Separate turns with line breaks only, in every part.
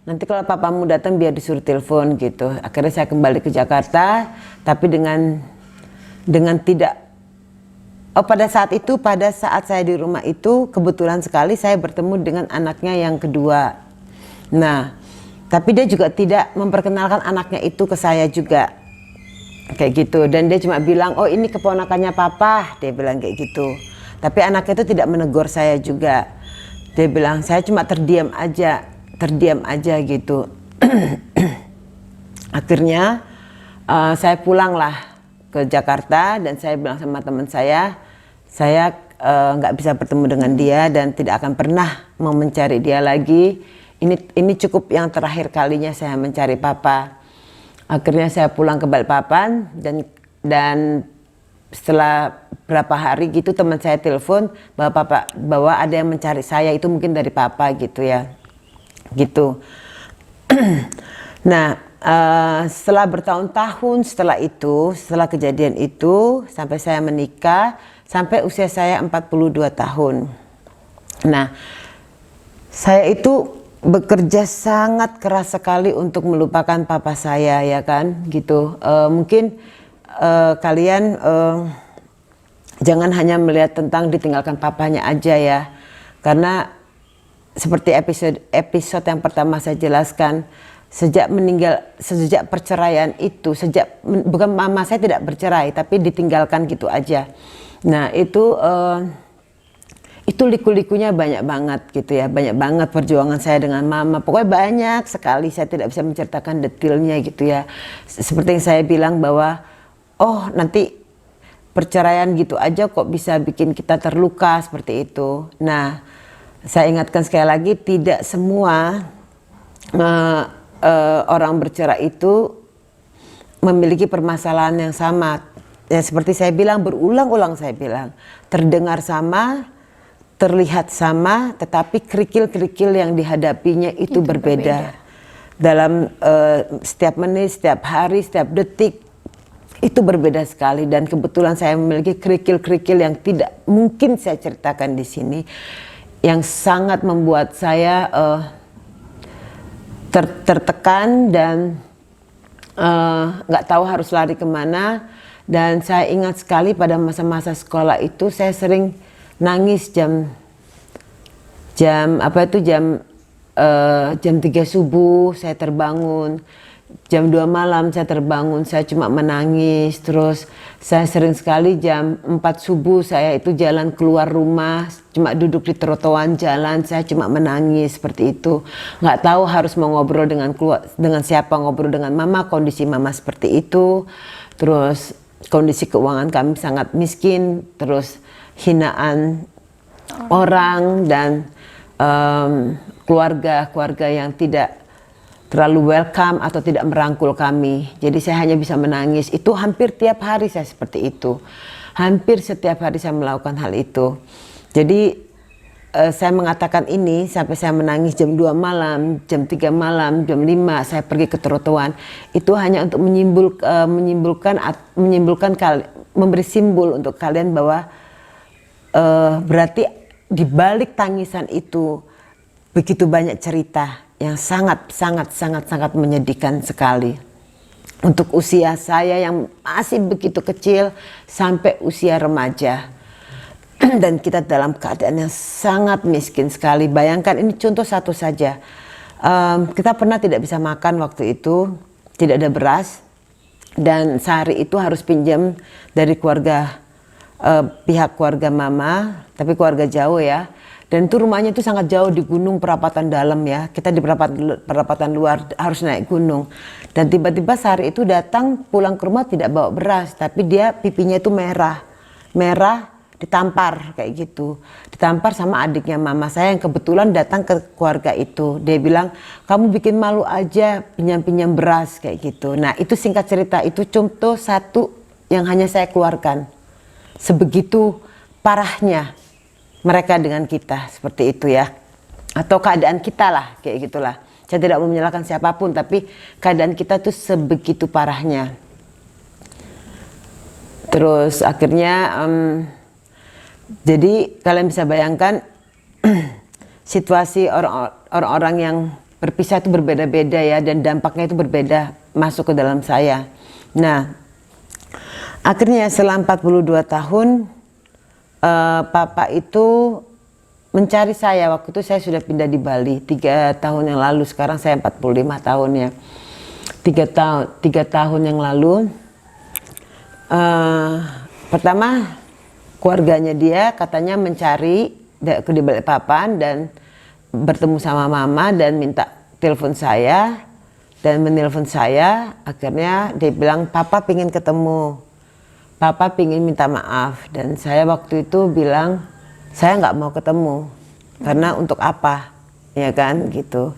nanti kalau papamu datang biar disuruh telepon gitu. Akhirnya saya kembali ke Jakarta, tapi dengan tidak. Oh, pada saat saya di rumah itu kebetulan sekali saya bertemu dengan anaknya yang kedua. Nah, tapi dia juga tidak memperkenalkan anaknya itu ke saya juga, kayak gitu. Dan dia cuma bilang, oh ini keponakannya papa, dia bilang kayak gitu. Tapi anaknya itu tidak menegur saya juga. Dia bilang, saya cuma terdiam aja gitu. Akhirnya saya pulanglah ke Jakarta dan saya bilang sama teman saya nggak bisa bertemu dengan dia dan tidak akan pernah mau mencari dia lagi. Ini cukup yang terakhir kalinya saya mencari papa. Akhirnya saya pulang ke Balikpapan dan setelah berapa hari gitu teman saya telepon bahwa ada yang mencari saya, itu mungkin dari papa gitu ya, gitu. Nah, setelah bertahun-tahun setelah kejadian itu sampai saya menikah, sampai usia saya 42 tahun. Nah, saya itu bekerja sangat keras sekali untuk melupakan papa saya, ya kan, gitu. Mungkin kalian jangan hanya melihat tentang ditinggalkan papanya aja ya, karena seperti episode yang pertama saya jelaskan, sejak perceraian itu, bukan mama saya tidak bercerai tapi ditinggalkan gitu aja. Nah, itu liku-likunya banyak banget gitu ya, banyak banget perjuangan saya dengan mama, pokoknya banyak sekali, saya tidak bisa menceritakan detailnya gitu ya. Seperti yang saya bilang bahwa oh nanti perceraian gitu aja kok bisa bikin kita terluka seperti itu. Nah, saya ingatkan sekali lagi, tidak semua orang bercerai itu memiliki permasalahan yang sama. Ya, seperti saya bilang, berulang-ulang saya bilang, terdengar sama, terlihat sama, tetapi kerikil-kerikil yang dihadapinya itu berbeda. Dalam setiap menit, setiap hari, setiap detik, itu berbeda sekali. Dan kebetulan saya memiliki kerikil-kerikil yang tidak mungkin saya ceritakan di sini, yang sangat membuat saya tertekan dan nggak tahu harus lari kemana. Dan saya ingat sekali pada masa-masa sekolah itu saya sering nangis jam 3 subuh saya terbangun, jam 2 malam saya terbangun, saya cuma menangis. Terus saya sering sekali jam 4 subuh saya itu jalan keluar rumah, cuma duduk di trotoar jalan, saya cuma menangis seperti itu. Nggak tahu harus mau ngobrol dengan siapa, ngobrol dengan mama, kondisi mama seperti itu. Terus kondisi keuangan kami sangat miskin, terus hinaan orang dan keluarga yang tidak terlalu welcome atau tidak merangkul kami. Jadi saya hanya bisa menangis. Itu hampir tiap hari saya seperti itu. Hampir setiap hari saya melakukan hal itu. Jadi saya mengatakan ini sampai saya menangis jam 2 malam, jam 3 malam, jam 5 saya pergi ke trotoar. Itu hanya untuk memberi simbol untuk kalian bahwa berarti di balik tangisan itu begitu banyak cerita yang sangat menyedihkan sekali. Untuk usia saya yang masih begitu kecil sampai usia remaja. Dan kita dalam keadaan yang sangat miskin sekali. Bayangkan, ini contoh satu saja. Kita pernah tidak bisa makan waktu itu, tidak ada beras. Dan sehari itu harus pinjam dari pihak keluarga mama, tapi keluarga jauh ya. Dan itu rumahnya itu sangat jauh di gunung perapatan dalam ya. Kita di perapatan luar harus naik gunung. Dan tiba-tiba sehari itu datang pulang ke rumah tidak bawa beras, tapi dia pipinya itu merah, ditampar kayak gitu. Ditampar sama adiknya mama saya yang kebetulan datang ke keluarga itu. Dia bilang, kamu bikin malu aja pinjam-pinjam beras kayak gitu. Nah, itu singkat cerita, itu contoh satu yang hanya saya keluarkan. Sebegitu parahnya mereka dengan kita, seperti itu ya. Atau keadaan kita lah, kayak gitulah. Saya tidak mau menyalahkan siapapun, tapi keadaan kita tuh sebegitu parahnya. Terus akhirnya jadi kalian bisa bayangkan situasi orang-orang yang berpisah itu berbeda-beda ya, dan dampaknya itu berbeda masuk ke dalam saya. Nah, akhirnya setelah 42 tahun papa itu mencari saya. Waktu itu saya sudah pindah di Bali 3 tahun yang lalu. Sekarang saya 45 tahun ya. 3 tahun yang lalu pertama keluarganya dia katanya mencari di Balikpapan dan bertemu sama mama dan minta telepon saya dan menelpon saya. Akhirnya dia bilang papa pingin ketemu, papa pingin minta maaf, dan saya waktu itu bilang saya nggak mau ketemu karena untuk apa, ya kan gitu.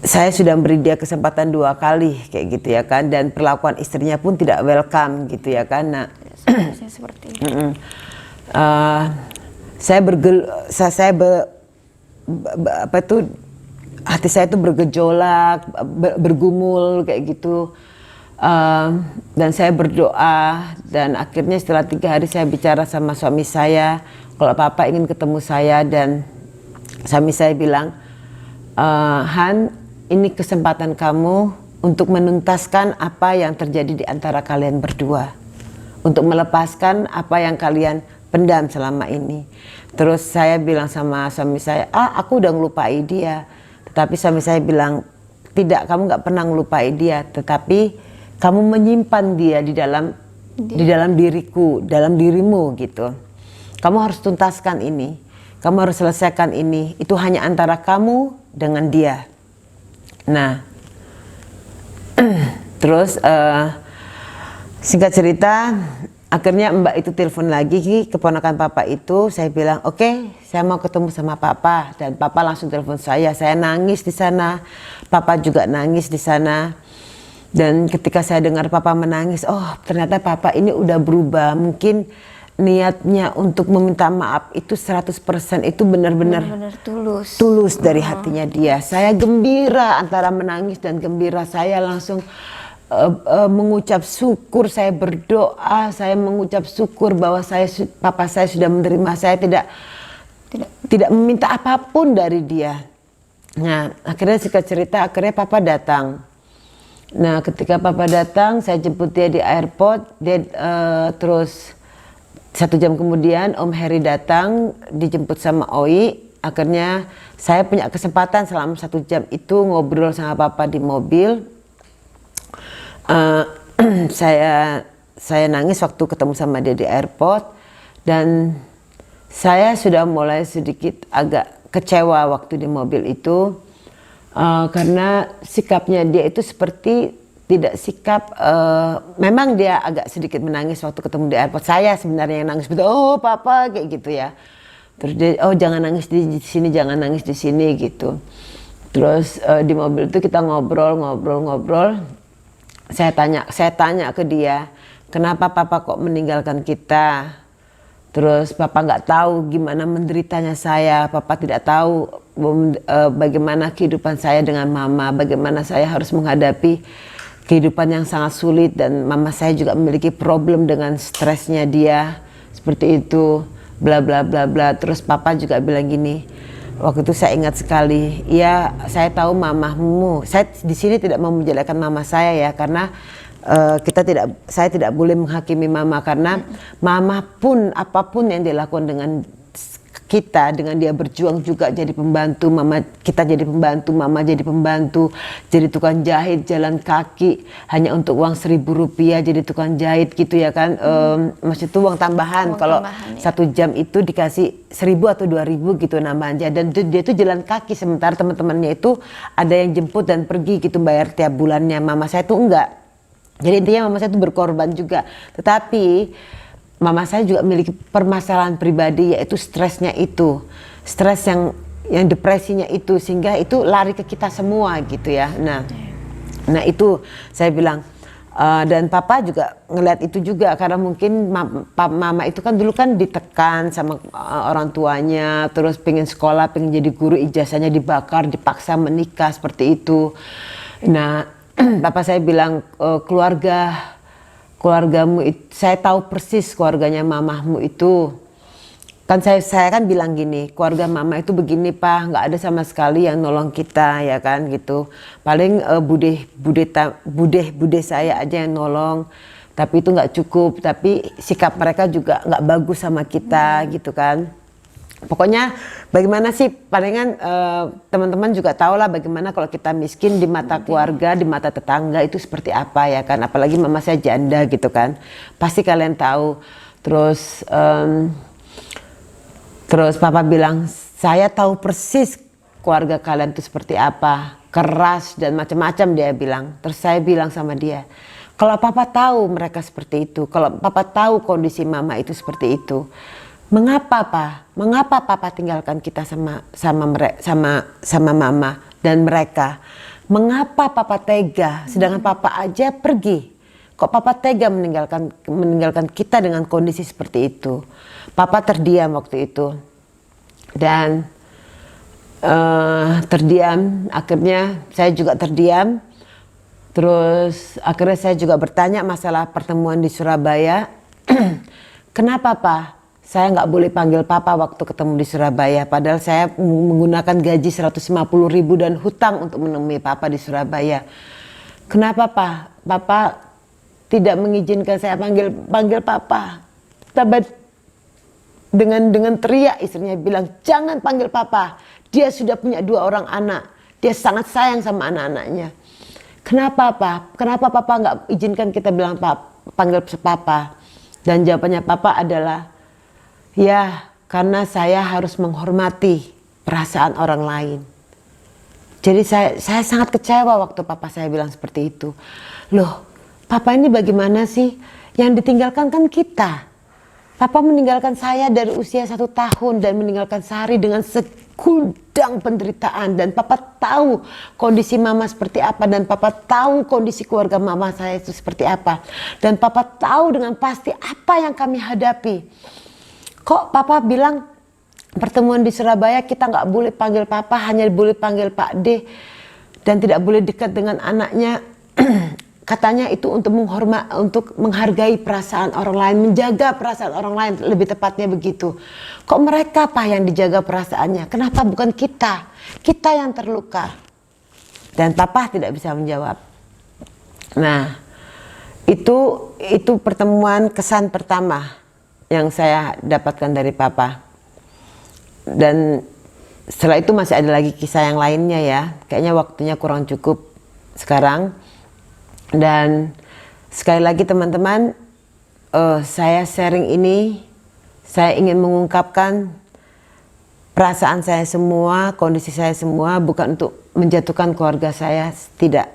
Saya sudah beri dia kesempatan 2 kali kayak gitu ya kan, dan perlakuan istrinya pun tidak welcome gitu ya kan. Nah,
seperti itu.
Hati saya itu bergejolak, bergumul kayak gitu. Dan saya berdoa, dan akhirnya setelah 3 hari saya bicara sama suami saya kalau papa ingin ketemu saya, dan suami saya bilang, Han, ini kesempatan kamu untuk menuntaskan apa yang terjadi di antara kalian berdua, untuk melepaskan apa yang kalian pendam selama ini. Terus saya bilang sama suami saya, aku udah ngelupai dia. Tetapi suami saya bilang, tidak, kamu nggak pernah ngelupai dia, tetapi kamu menyimpan dia di dalam diriku, dalam dirimu gitu. Kamu harus tuntaskan ini, kamu harus selesaikan ini. Itu hanya antara kamu dengan dia. Nah, terus singkat cerita, akhirnya mbak itu telepon lagi, keponakan papa itu. Saya bilang, oke, saya mau ketemu sama papa, dan papa langsung telepon saya. Saya nangis di sana, papa juga nangis di sana. Dan ketika saya dengar papa menangis, oh ternyata papa ini udah berubah. Mungkin niatnya untuk meminta maaf itu 100% itu benar-benar tulus dari hatinya dia. Saya gembira, antara menangis dan gembira. Saya langsung mengucap syukur, saya berdoa, saya mengucap syukur bahwa papa saya sudah menerima saya, tidak meminta apapun dari dia. Nah, akhirnya singkat cerita, akhirnya papa datang. Nah, ketika papa datang, saya jemput dia di airport. Dia terus 1 jam kemudian Om Heri datang, dijemput sama Oi. Akhirnya saya punya kesempatan selama 1 jam itu ngobrol sama papa di mobil. Saya nangis waktu ketemu sama dia di airport, dan saya sudah mulai sedikit agak kecewa waktu di mobil itu, karena sikapnya dia itu seperti tidak sikap. Memang dia agak sedikit menangis waktu ketemu di airport. Saya sebenarnya yang nangis, betul, oh papa kayak gitu ya. Terus dia, oh jangan nangis di sini, jangan nangis di sini gitu. Terus di mobil itu kita ngobrol. Saya tanya ke dia, kenapa papa kok meninggalkan kita? Terus papa nggak tahu gimana menderitanya saya, papa tidak tahu bagaimana kehidupan saya dengan mama, bagaimana saya harus menghadapi kehidupan yang sangat sulit, dan mama saya juga memiliki problem dengan stresnya dia, seperti itu, bla bla bla bla. Terus papa juga bilang gini, waktu itu saya ingat sekali, ya saya tahu mamamu. Saya di sini tidak mau menjelekkan mama saya ya, karena saya tidak boleh menghakimi mama, karena mama pun apapun yang dilakukan dengan kita, dengan dia berjuang juga jadi pembantu, kita jadi pembantu, mama jadi pembantu, jadi tukang jahit jalan kaki hanya untuk uang 1.000 rupiah, jadi tukang jahit gitu ya kan. Maksud itu uang tambahan, kalau 1 jam itu dikasih 1.000 atau 2.000 gitu namanya. Dan dia itu jalan kaki, sementara teman-temannya itu ada yang jemput dan pergi gitu, bayar tiap bulannya. Mama saya tuh enggak. Jadi intinya mama saya itu berkorban juga. Tetapi mama saya juga memiliki permasalahan pribadi, yaitu stresnya itu. Stres yang depresinya itu, sehingga itu lari ke kita semua gitu ya. Nah itu saya bilang, dan papa juga ngeliat itu juga, karena mungkin mama itu kan dulu kan ditekan sama orang tuanya, terus pengen sekolah, pengen jadi guru, ijazahnya dibakar, dipaksa menikah seperti itu. Nah papa saya bilang, keluargamu, saya tahu persis keluarganya mamahmu itu kan saya kan bilang gini, keluarga mama itu begini Pak, nggak ada sama sekali yang nolong kita ya kan gitu. Paling bude saya aja yang nolong, tapi itu nggak cukup. Tapi sikap mereka juga nggak bagus sama kita gitu kan. Pokoknya bagaimana sih, palingan teman-teman juga tahu lah bagaimana kalau kita miskin di mata keluarga, di mata tetangga itu seperti apa ya kan. Apalagi mama saya janda gitu kan, pasti kalian tahu. Terus papa bilang, saya tahu persis keluarga kalian itu seperti apa, keras dan macam-macam dia bilang. Terus saya bilang sama dia, kalau papa tahu mereka seperti itu, kalau papa tahu kondisi mama itu seperti itu, mengapa papa tinggalkan kita sama mama dan mereka? Mengapa papa tega, sedangkan papa aja pergi? Kok papa tega meninggalkan kita dengan kondisi seperti itu? Papa terdiam waktu itu dan terdiam. Akhirnya saya juga terdiam. Terus akhirnya saya juga bertanya masalah pertemuan di Surabaya. Kenapa Pak? Saya nggak boleh panggil Papa waktu ketemu di Surabaya. Padahal saya menggunakan gaji 150.000 dan hutang untuk menemui Papa di Surabaya. Kenapa Pak? Papa tidak mengizinkan saya panggil Papa. Dengan teriak istrinya bilang, jangan panggil Papa. Dia sudah punya 2 orang anak. Dia sangat sayang sama anak-anaknya. Kenapa Pak? Kenapa Papa nggak izinkan kita bilang panggil Papa? Dan jawabannya Papa adalah, ya karena saya harus menghormati perasaan orang lain. Jadi saya sangat kecewa waktu Papa saya bilang seperti itu. Loh, Papa ini bagaimana sih? Yang ditinggalkan kan kita. Papa meninggalkan saya dari usia 1 tahun dan meninggalkan Sari dengan segudang penderitaan. Dan Papa tahu kondisi mama seperti apa. Dan Papa tahu kondisi keluarga mama saya itu seperti apa. Dan Papa tahu dengan pasti apa yang kami hadapi. Kok Papa bilang pertemuan di Surabaya kita nggak boleh panggil Papa, hanya boleh panggil Pak D. Dan tidak boleh dekat dengan anaknya. Katanya itu untuk menghargai perasaan orang lain, menjaga perasaan orang lain, lebih tepatnya begitu. Kok mereka Pak yang dijaga perasaannya? Kenapa bukan kita? Kita yang terluka. Dan Papa tidak bisa menjawab. Nah, itu pertemuan kesan pertama yang saya dapatkan dari Papa. Dan setelah itu masih ada lagi kisah yang lainnya ya. Kayaknya waktunya kurang cukup sekarang. Dan sekali lagi teman-teman, saya sharing ini, saya ingin mengungkapkan perasaan saya semua, kondisi saya semua, bukan untuk menjatuhkan keluarga saya, tidak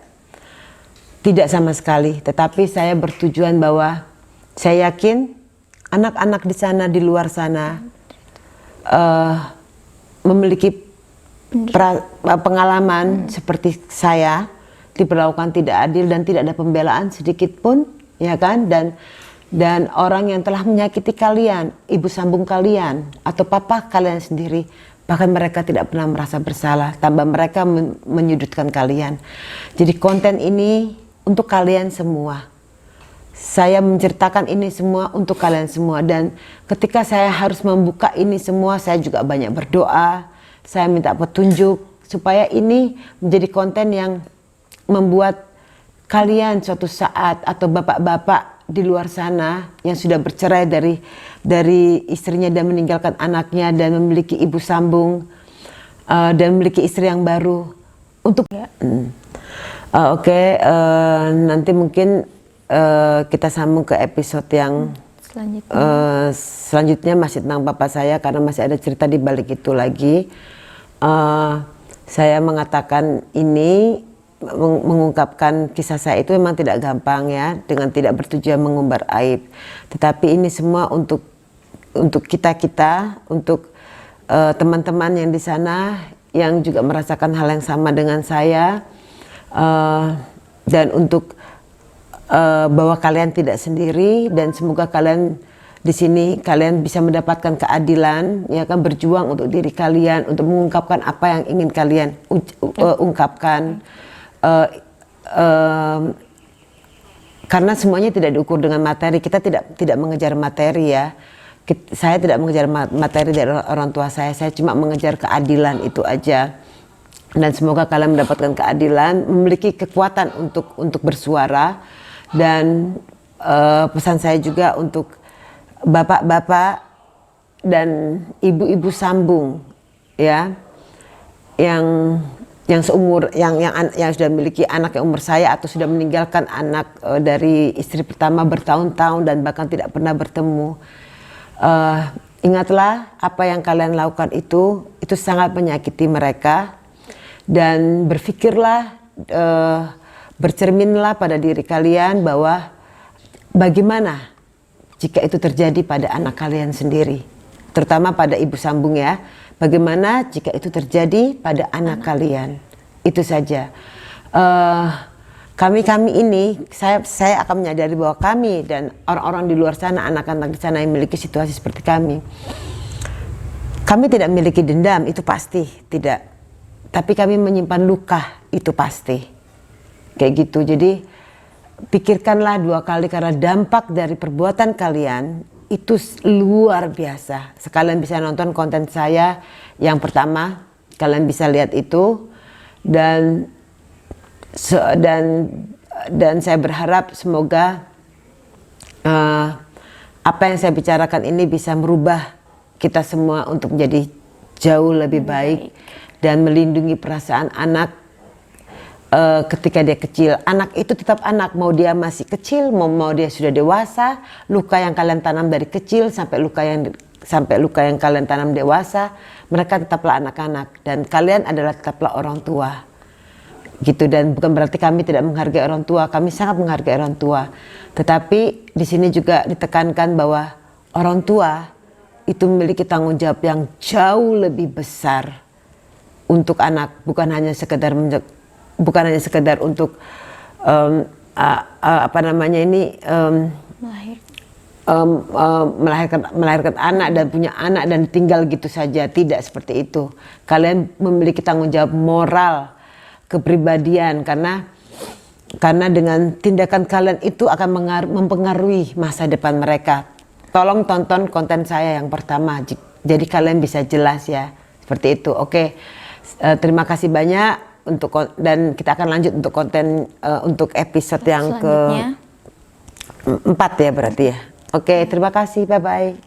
sama sekali. Tetapi saya bertujuan bahwa saya yakin anak-anak di sana, di luar sana, memiliki pengalaman seperti saya, diperlakukan tidak adil dan tidak ada pembelaan sedikit pun, ya kan? Dan orang yang telah menyakiti kalian, ibu sambung kalian atau papa kalian sendiri, bahkan mereka tidak pernah merasa bersalah, tambah mereka menyudutkan kalian. Jadi konten ini untuk kalian semua. Saya menceritakan ini semua untuk kalian semua, dan ketika saya harus membuka ini semua, saya juga banyak berdoa. Saya minta petunjuk supaya ini menjadi konten yang membuat kalian suatu saat, atau bapak-bapak di luar sana yang sudah bercerai dari istrinya dan meninggalkan anaknya dan memiliki ibu sambung dan memiliki istri yang baru, untuk nanti mungkin kita sambung ke episode yang selanjutnya masih tentang papa saya, karena masih ada cerita di balik itu lagi. Saya mengatakan ini, mengungkapkan kisah saya itu memang tidak gampang ya, dengan tidak bertujuan mengumbar aib, tetapi ini semua untuk kita, untuk teman-teman yang di sana yang juga merasakan hal yang sama dengan saya, dan untuk bahwa kalian tidak sendiri, dan semoga kalian di sini kalian bisa mendapatkan keadilan, ya kan, berjuang untuk diri kalian, untuk mengungkapkan apa yang ingin kalian ungkapkan. Karena semuanya tidak diukur dengan materi, kita tidak mengejar materi ya, Saya tidak mengejar materi dari orang tua saya cuma mengejar keadilan itu aja. Dan semoga kalian mendapatkan keadilan, memiliki kekuatan untuk bersuara. Dan pesan saya juga untuk bapak-bapak dan ibu-ibu sambung, ya, yang seumur, yang sudah memiliki anak yang umur saya atau sudah meninggalkan anak dari istri pertama bertahun-tahun dan bahkan tidak pernah bertemu. Ingatlah apa yang kalian lakukan itu sangat menyakiti mereka. Dan berpikirlah, bercerminlah pada diri kalian bahwa bagaimana jika itu terjadi pada anak kalian sendiri, terutama pada ibu sambung ya. Bagaimana jika itu terjadi pada anak kalian? Itu saja. Kami ini, saya akan menyadari bahwa kami dan orang-orang di luar sana, anak-anak di sana yang memiliki situasi seperti kami tidak memiliki dendam, itu pasti tidak. Tapi kami menyimpan luka, itu pasti. Kayak gitu. Jadi pikirkanlah 2 kali karena dampak dari perbuatan kalian itu luar biasa. Sekalian bisa nonton konten saya yang pertama, kalian bisa lihat itu. Dan saya berharap semoga apa yang saya bicarakan ini bisa merubah kita semua untuk menjadi jauh lebih baik. Dan melindungi perasaan anak ketika dia kecil. Anak itu tetap anak, mau dia masih kecil, mau dia sudah dewasa. Luka yang kalian tanam dari kecil sampai luka yang kalian tanam dewasa, mereka tetaplah anak-anak. Dan kalian adalah tetaplah orang tua. Gitu. Dan bukan berarti kami tidak menghargai orang tua, kami sangat menghargai orang tua. Tetapi di sini juga ditekankan bahwa orang tua itu memiliki tanggung jawab yang jauh lebih besar untuk anak, bukan hanya sekedar untuk melahirkan anak dan punya anak dan tinggal gitu saja. Tidak seperti itu. Kalian memiliki tanggung jawab moral, kepribadian, karena dengan tindakan kalian itu akan mempengaruhi masa depan mereka. Tolong tonton konten saya yang pertama, jadi kalian bisa jelas ya, seperti itu. Oke. Terima kasih banyak dan kita akan lanjut untuk konten untuk episode yang ke-4 ya berarti ya. Oke, terima kasih, bye bye.